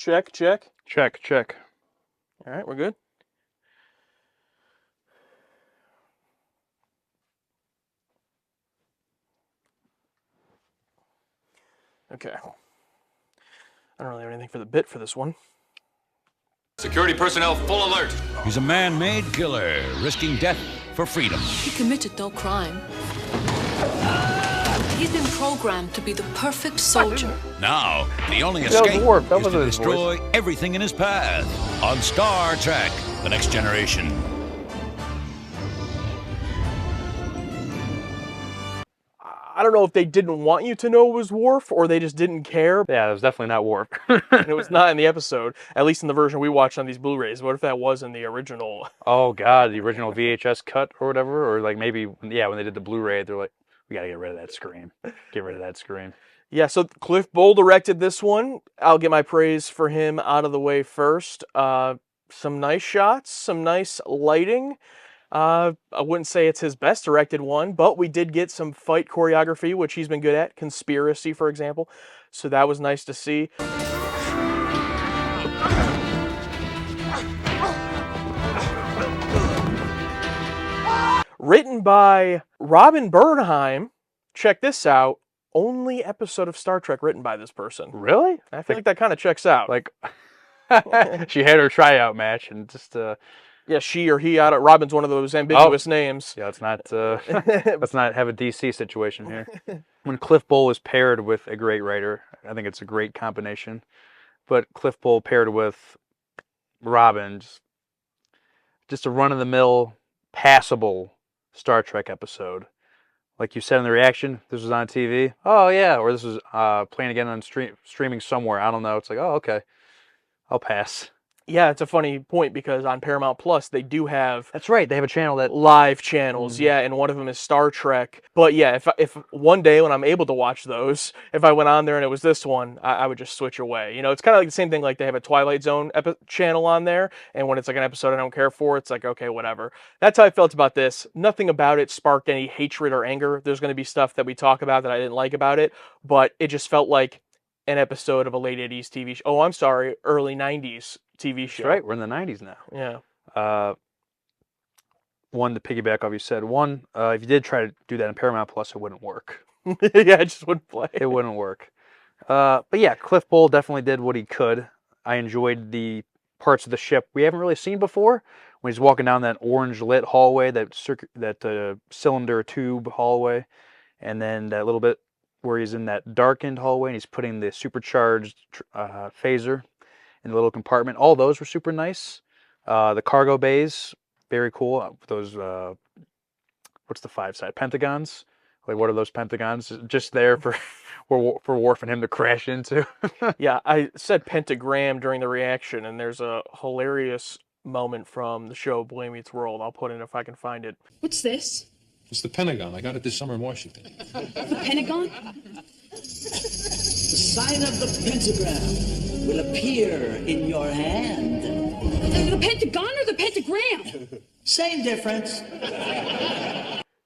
Check, check. Check, check. All right, we're good. Okay. I don't really have anything for the bit for this one. Security personnel, full alert. He's a man-made killer, risking death for freedom. He committed no crime. He's been programmed to be the perfect soldier. Now, the only was escape Worf. That is wasn't to his destroy everything in his path. On Star Trek, The Next Generation. I don't know if they didn't want you to know it was Worf or they just didn't care. Yeah, it was definitely not Worf. And it was not in the episode, at least in the version we watched on these Blu-rays. What if that was in the original? Oh God, the original VHS cut or whatever, or like maybe yeah, when they did the Blu-ray, they're like, we gotta get rid of that scream. Get rid of that scream. Yeah, so Cliff Bole directed this one. I'll get my praise for him out of the way first. Some nice shots, some nice lighting. I wouldn't say it's his best directed one, but we did get some fight choreography, which he's been good at. Conspiracy, for example. So that was nice to see. Written by Robin Bernheim. Check this out. Only episode of Star Trek written by this person. Really? I feel like that kind of checks out. Like she had her tryout match and just yeah, she or he. Robin's one of those ambiguous names. yeah, let's not have a DC situation here. When Cliff Bole is paired with a great writer, I think it's a great combination. But Cliff Bole paired with Robin, just a run-of-the-mill, passable Star Trek episode. Like you said in the reaction, this was on TV. Oh yeah, or this was playing again on streaming somewhere. I don't know. It's like, oh okay, I'll pass. Yeah, it's a funny point because on Paramount Plus they do have That's right. They have a channel that live channels, yeah, and one of them is Star Trek. But yeah, if one day when I'm able to watch those, if I went on there and it was this one, I would just switch away. You know, it's kind of like the same thing. Like they have a Twilight Zone channel on there, and when it's like an episode I don't care for, it's like okay, whatever. That's how I felt about this. Nothing about it sparked any hatred or anger. There's going to be stuff that we talk about that I didn't like about it, but it just felt like an episode of a late 80s TV show. Oh, I'm sorry, early 90s TV show. That's right. We're in the 90s now. Yeah. One to piggyback off you said. One, if you did try to do that in Paramount Plus, it wouldn't work. Yeah, it just wouldn't play. It wouldn't work. But yeah, Cliff Bole definitely did what he could. I enjoyed the parts of the ship we haven't really seen before. When he's walking down that orange lit hallway, that cylinder tube hallway, and then that little bit where he's in that darkened hallway and he's putting the supercharged phaser in the little compartment. All those were super nice. The cargo bays, very cool. Those, what's the 5-side? Pentagons? Like, what are those pentagons? Just there for Worf and him to crash into. Yeah, I said pentagram during the reaction, and there's a hilarious moment from the show Boy Meets World. I'll put in if I can find it. What's this? It's the Pentagon. I got it this summer in Washington. The Pentagon? The sign of the pentagram will appear in your hand. The Pentagon or the pentagram? Same difference.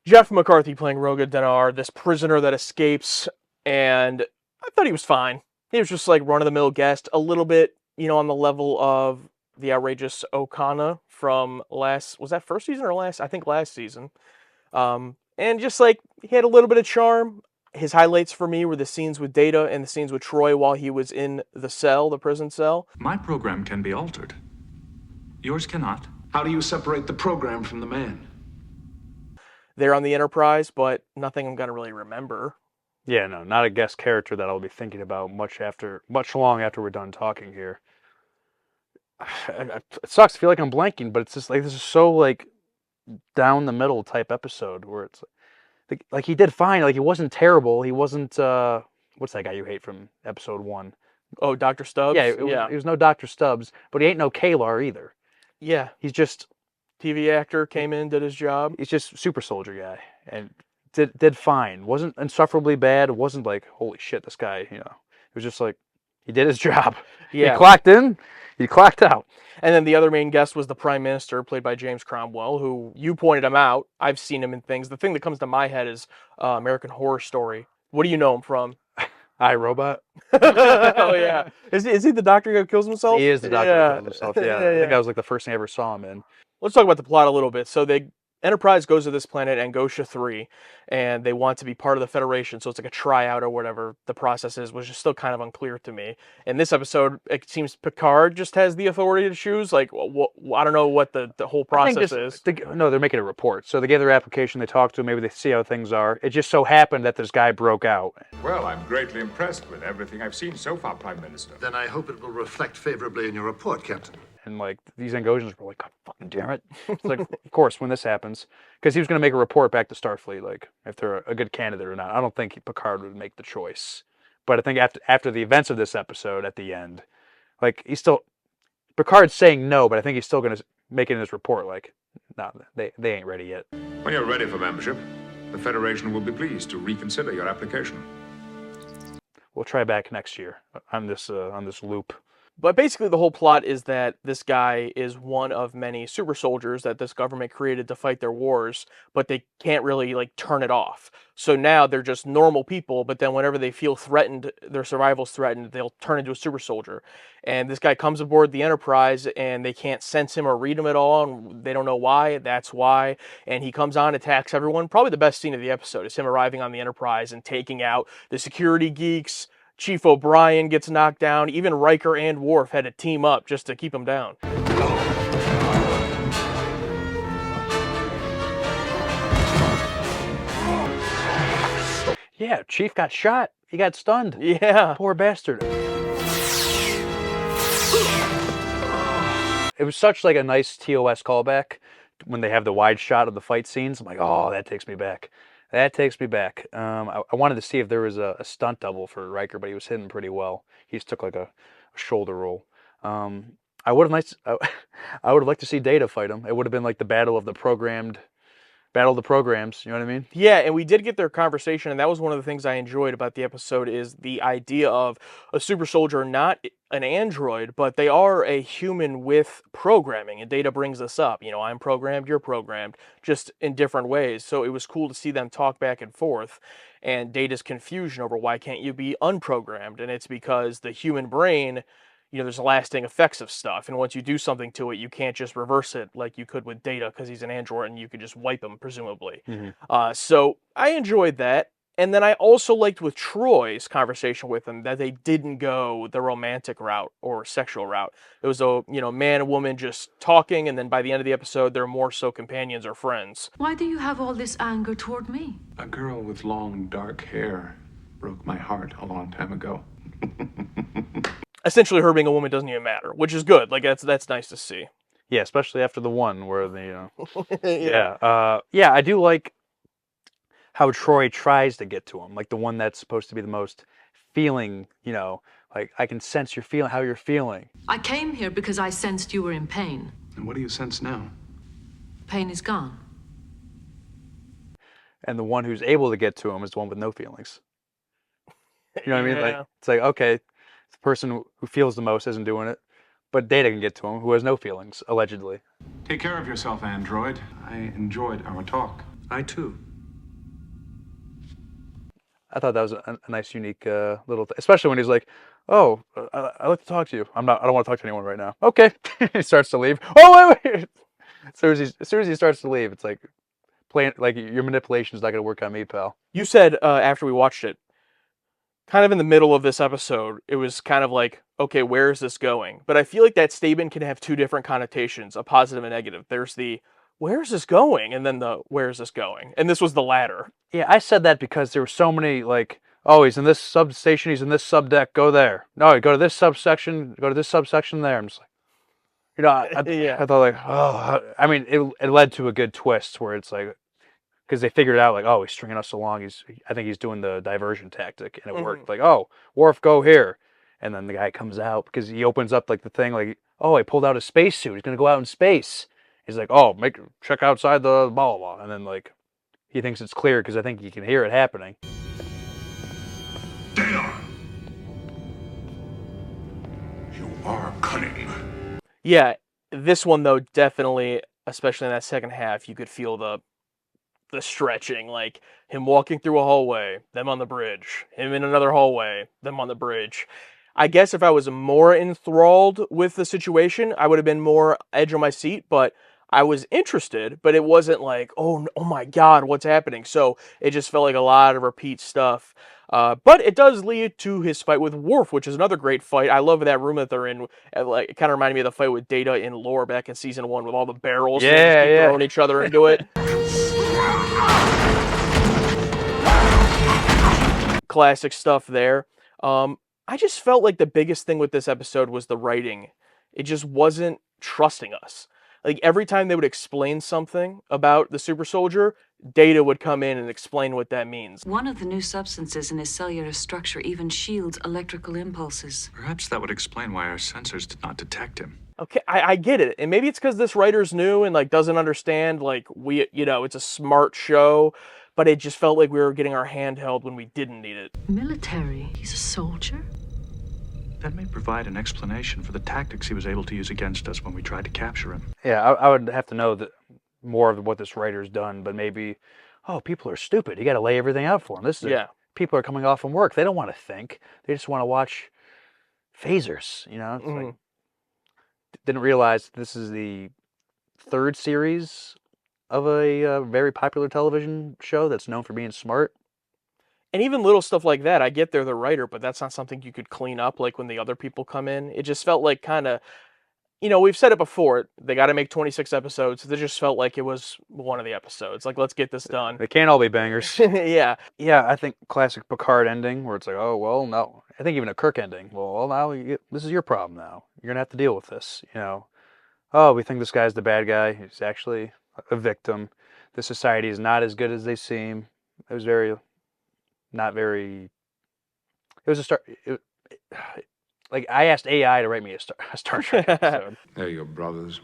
Jeff McCarthy playing Roga Dinar, this prisoner that escapes, and I thought he was fine. He was just like run-of-the-mill guest, a little bit, you know, on the level of the outrageous Okana from was that first season or last? I think last season. And just like, he had a little bit of charm. His highlights for me were the scenes with Data and the scenes with Troy while he was in the cell, the prison cell. My program can be altered. Yours cannot. How do you separate the program from the man? There on the Enterprise, but nothing I'm going to really remember. Yeah, no, not a guest character that I'll be thinking about much long after we're done talking here. It sucks to feel like I'm blanking, but it's just like, this is so like down the middle type episode where it's like he did fine. Like, he wasn't terrible. He wasn't, what's that guy you hate from episode 1? Oh, Dr. Stubbs? Yeah, he was no Dr. Stubbs, but he ain't no Kalar either. Yeah. He's just... TV actor, came in, did his job. He's just super soldier guy, and did fine. Wasn't insufferably bad. It wasn't like, holy shit, this guy, you know. It was just like, he did his job. Yeah. He clocked in, he clocked out. And then the other main guest was the Prime Minister, played by James Cromwell, who you pointed him out. I've seen him in things. The thing that comes to my head is American Horror Story. What do you know him from? iRobot. Oh yeah, is he the doctor who kills himself? He is the doctor Yeah. that kills himself. Yeah, I think that was like the first thing I ever saw him in. Let's talk about the plot a little bit. So Enterprise goes to this planet, Angosha 3, and they want to be part of the Federation, so it's like a tryout or whatever the process is, which is still kind of unclear to me. In this episode, it seems Picard just has the authority to choose. Like, I don't know what the whole process is. No, they're making a report. So they gave their application, they talk to him, maybe they see how things are. It just so happened that this guy broke out. Well, I'm greatly impressed with everything I've seen so far, Prime Minister. Then I hope it will reflect favorably in your report, Captain. And like these Angosians were like, God fucking damn it. It's like, of course, when this happens, because he was going to make a report back to Starfleet, like if they're a good candidate or not. I don't think Picard would make the choice. But I think after the events of this episode at the end, like Picard's saying no, but I think he's still going to make it in his report like, no, they ain't ready yet. When you're ready for membership, the Federation will be pleased to reconsider your application. We'll try back next year on this loop. But basically the whole plot is that this guy is one of many super soldiers that this government created to fight their wars, but they can't really like turn it off. So now they're just normal people, but then whenever they feel threatened, their survival's threatened, they'll turn into a super soldier. And this guy comes aboard the Enterprise and they can't sense him or read him at all, and they don't know why, that's why. And he comes on, attacks everyone. Probably the best scene of the episode is him arriving on the Enterprise and taking out the security geeks. Chief O'Brien gets knocked down. Even Riker and Worf had to team up just to keep him down. Yeah, Chief got shot. He got stunned. Yeah. Poor bastard. It was such like a nice TOS callback when they have the wide shot of the fight scenes. I'm like, oh, that takes me back. That takes me back. I wanted to see if there was a stunt double for Riker, but he was hidden pretty well. He just took like a shoulder roll. I would have liked to see Data fight him. It would have been like the battle of the programs. You know what I mean? Yeah, and we did get their conversation, and that was one of the things I enjoyed about the episode is the idea of a super soldier, not an android, but they are a human with programming, and Data brings this up. You know, I'm programmed, you're programmed, just in different ways. So it was cool to see them talk back and forth, and Data's confusion over why can't you be unprogrammed, and it's because the human brain, you know, there's lasting effects of stuff, and once you do something to it, you can't just reverse it like you could with Data because he's an android and you could just wipe him, presumably. So I enjoyed that, and then I also liked with Troy's conversation with him that they didn't go the romantic route or sexual route. It was a man and woman just talking, and then by the end of the episode, they're more so companions or friends. Why do you have all this anger toward me? A girl with long, dark hair broke my heart a long time ago. Essentially, her being a woman doesn't even matter, which is good. Like that's nice to see. Yeah, especially after the one where yeah, I do like how Troy tries to get to him, like the one that's supposed to be the most feeling, like I can sense how you're feeling. I came here because I sensed you were in pain. And what do you sense now? Pain is gone. And the one who's able to get to him is the one with no feelings. You know what I mean? Yeah. Like it's like, okay, the person who feels the most isn't doing it, but Data can get to him, who has no feelings, allegedly. Take care of yourself, android. I enjoyed our talk. I too. I thought that was a nice, unique little thing, especially when he's like, "Oh, I'd like to talk to you. I don't want to talk to anyone right now." Okay, he starts to leave. Oh wait. As soon as he starts to leave, it's like playing like your manipulation's not gonna work on me, pal. You said after we watched it, kind of in the middle of this episode, it was kind of like, okay, where is this going? But I feel like that statement can have two different connotations, a positive and negative. There's the, where is this going? And then the, where is this going? And this was the latter. Yeah, I said that because there were so many, like, oh, he's in this substation, he's in this subdeck, go there. No, go to this subsection, go to this subsection there. I'm just like, Yeah. I thought like, oh, I mean, it led to a good twist where it's like, because they figured out like, oh, he's stringing us along. I think he's doing the diversion tactic, and it worked. Like, oh, Worf, go here, and then the guy comes out because he opens up like the thing, like, oh, I pulled out a spacesuit. He's gonna go out in space. He's like, oh, check outside the blah blah, and then like, he thinks it's clear because I think he can hear it happening. Data! You are cunning. Yeah, this one though, definitely, especially in that second half, you could feel the the stretching, like him walking through a hallway, them on the bridge, him in another hallway, them on the bridge. I guess if I was more enthralled with the situation, I would have been more edge on my seat, but I was interested, but it wasn't like, oh my God, what's happening? So it just felt like a lot of repeat stuff. But it does lead to his fight with Worf, which is another great fight. I love that room that they're in. Like, it kind of reminded me of the fight with Data in Lore back in season 1 with all the barrels. And they just keep throwing each other into it. Classic stuff there. I just felt like the biggest thing with this episode was the writing. It just wasn't trusting us. Like, every time they would explain something about the super soldier, Data would come in and explain what that means. One of the new substances in his cellular structure even shields electrical impulses. Perhaps that would explain why our sensors did not detect him. Okay, I get it. And maybe it's because this writer's new and, like, doesn't understand, like, it's a smart show, but it just felt like we were getting our hand held when we didn't need it. Military? He's a soldier? That may provide an explanation for the tactics he was able to use against us when we tried to capture him. Yeah, I would have to know more of what this writer's done, but maybe, people are stupid. You got to lay everything out for them. People are coming off from work. They don't want to think. They just want to watch phasers, It's like, didn't realize this is the 3rd series of a very popular television show that's known for being smart. And even little stuff like that, I get they're the writer, but that's not something you could clean up like when the other people come in. It just felt like kind of, we've said it before, they got to make 26 episodes. It just felt like it was one of the episodes. Like, let's get this done. They can't all be bangers. Yeah. Yeah, I think classic Picard ending where it's like, oh, well, no. I think even a Kirk ending. Well, now this is your problem now. You're going to have to deal with this, Oh, we think this guy's the bad guy. He's actually a victim. The society is not as good as they seem. It was it was a start. Like, I asked AI to write me a Star Trek episode. They're your brothers,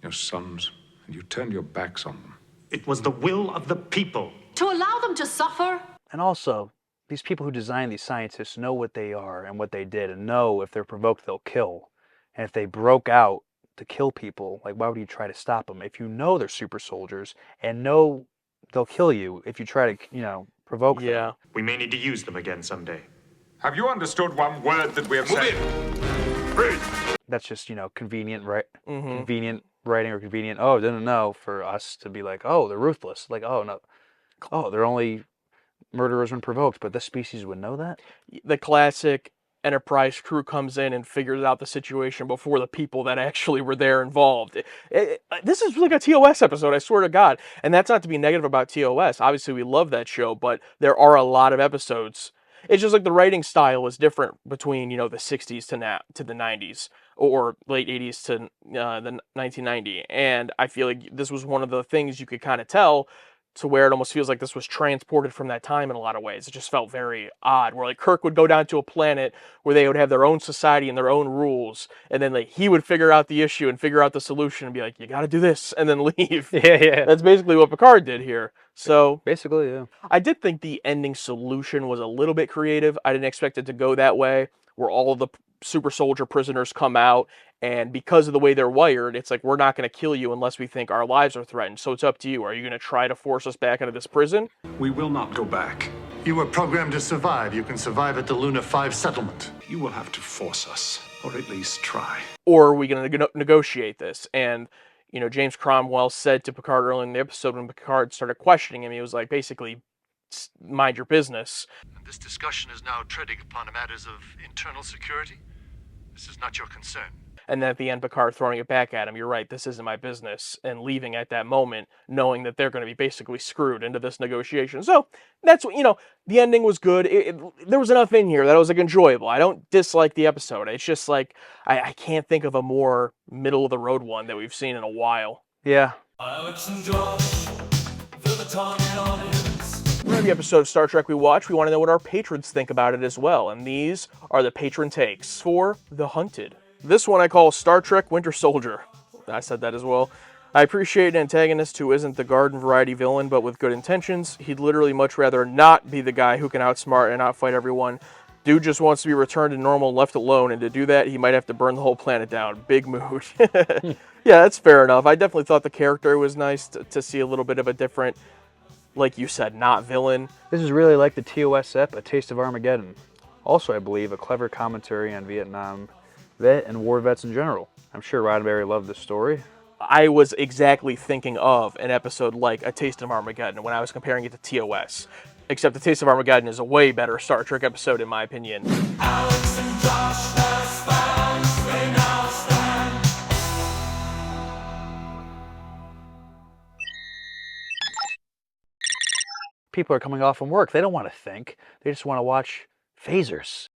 your sons, and you turned your backs on them. It was the will of the people. To allow them to suffer? And also, these people who design these scientists know what they are and what they did, and know if they're provoked, they'll kill. And if they broke out to kill people, like, why would you try to stop them? If you know they're super soldiers and know they'll kill you if you try to, provoke them. Yeah. We may need to use them again someday. Have you understood one word that we have said? That's just, convenient, right? Convenient writing or convenient, didn't know, for us to be like, oh, they're ruthless. Like, oh, no. Oh, they're only murderers when provoked, but this species would know that? The classic Enterprise crew comes in and figures out the situation before the people that actually were there involved. This is like a TOS episode, I swear to God. And that's not to be negative about TOS. Obviously, we love that show, but there are a lot of episodes. It's just like the writing style is different between, the 60s to the 90s, or late 80s to the 1990. And I feel like this was one of the things you could kind of tell, to where it almost feels like this was transported from that time in a lot of ways. It just felt very odd, where like Kirk would go down to a planet where they would have their own society and their own rules, and then like he would figure out the issue and figure out the solution and be like, you got to do this, and then leave. Yeah. That's basically what Picard did here. So basically, yeah. I did think the ending solution was a little bit creative. I didn't expect it to go that way, where all of the super soldier prisoners come out, and because of the way they're wired, it's like, we're not going to kill you unless we think our lives are threatened. So it's up to you. Are you going to try to force us back into this prison? We will not go back. You were programmed to survive. You can survive at the Luna 5 settlement. You will have to force us, or at least try. Or are we going to negotiate this? And, James Cromwell said to Picard early in the episode, when Picard started questioning him, he was like, basically, mind your business. This discussion is now treading upon matters of internal security. This is not your concern. And then at the end, Picard throwing it back at him, you're right, this isn't my business, and leaving at that moment, knowing that they're going to be basically screwed into this negotiation. So that's what, the ending was good. There was enough in here that was like enjoyable. I don't dislike the episode. It's just like, I can't think of a more middle of the road one that we've seen in a while. Yeah. Alex and Josh, feel the target audience. For every episode of Star Trek we watch, we want to know what our patrons think about it as well. And these are the patron takes for The Hunted. This one I call Star Trek Winter Soldier. I said that as well. I appreciate an antagonist who isn't the garden variety villain, but with good intentions. He'd literally much rather not be the guy who can outsmart and outfight everyone. Dude just wants to be returned to normal and left alone, and to do that, he might have to burn the whole planet down. Big mood. Yeah, that's fair enough. I definitely thought the character was nice to see a little bit of a different like you said, not villain. This is really like the TOS ep, A Taste of Armageddon. Also, I believe, a clever commentary on Vietnam vet and war vets in general. I'm sure Roddenberry loved this story. I was exactly thinking of an episode like A Taste of Armageddon when I was comparing it to TOS. Except A Taste of Armageddon is a way better Star Trek episode in my opinion. Alex and Josh, their spans, they now stand. People are coming off from work. They don't want to think. They just want to watch phasers.